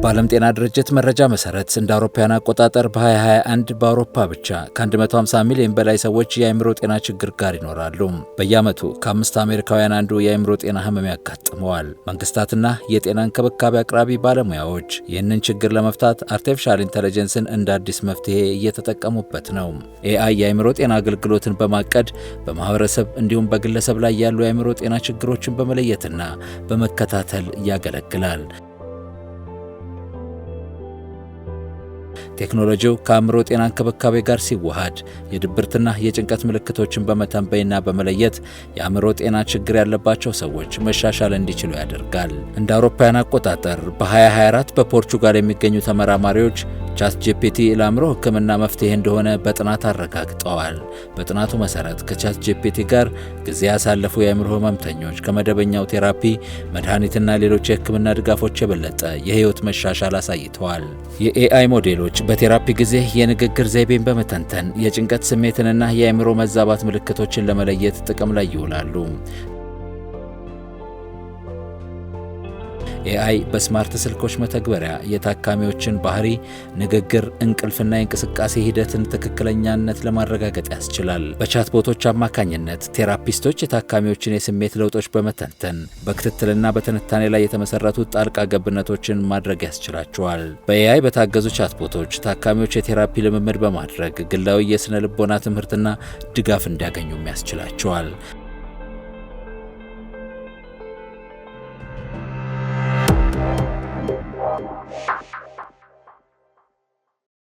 በዓለም ጤና ድርጅት መረጃ መሰረት እንደ አውሮፓውያን አቆጣጠር በ2021 በአውሮፓ ብቻ ከ150 ሚሊዮን በላይ ሰዎች የአእምሮ ጤና ችግር ጋር ይኖራሉ። በየዓመቱ ከ5 አሜሪካውያን አንዱ የአእምሮ ጤና ህመም ያጋጥመዋል። መንግስታትና የጤና እንክብካቤ አቅራቢ ባለሙያዎች ይህንን ችግር ለመፍታት አርቲፊሻል ኢንተለጀንስን እንደ አዲስ መፍትሄ እየተጠቀሙበት ነው። ኤአይ የአእምሮ ጤና አገልግሎትን በማቀድ በማህበረሰብ እንዲሁም በግለሰብ ላይ ያሉ የአእምሮ ጤና ችግሮችን በመለየትና በመከታተል ያገለግላል። ቴክኖሎጂው ከአእምሮ ጤና እንክብካቤ ጋር ሲዋሃድ የድብርትና የጭንቀት ምልክቶችን በመተንበይና በመለየት የአእምሮ ጤና ችግር ያለባቸው ሰዎች መሻሻል እንዲችሉ ያደርጋል። እንደ አውሮፓውያን አቆጣጠር በ2024 በፖርቹጋል የሚገኙ ተመራማሪዎች ቻትጂፒቲ ለአእምሮ ሕክምና መፍትሄ እንደሆነ በጥናት አረጋግጠዋል። በጥናቱ መሰረት ከቻትጂፒቲ ጋር ጊዜ ያሳለፉ የአእምሮ ህመምተኞች ከመደበኛው ቴራፒ፣ መድኃኒትና ሌሎች የሕክምና ድጋፎች የበለጠ የህይወት መሻሻል አሳይተዋል። የኤአይ ሞዴሎች በቴራፒ ጊዜ የንግግር ዘይቤን በመተንተን የጭንቀት ስሜትንና የአእምሮ መዛባት ምልክቶችን ለመለየት ጥቅም ላይ ይውላሉ። ኤአይ በስማርት ስልኮች መተግበሪያ የታካሚዎችን ባህሪ፣ ንግግር፣ እንቅልፍና የእንቅስቃሴ ሂደትን ትክክለኛነት ለማረጋገጥ ያስችላል። በቻትቦቶች አማካኝነት ቴራፒስቶች የታካሚዎችን የስሜት ለውጦች በመተንተን በክትትልና በትንታኔ ላይ የተመሰረቱ ጣልቃ ገብነቶችን ማድረግ ያስችላቸዋል። በኤአይ በታገዙ ቻትቦቶች ታካሚዎች የቴራፒ ልምምድ በማድረግ ግላዊ የስነ ልቦና ትምህርትና ድጋፍ እንዲያገኙም ያስችላቸዋል።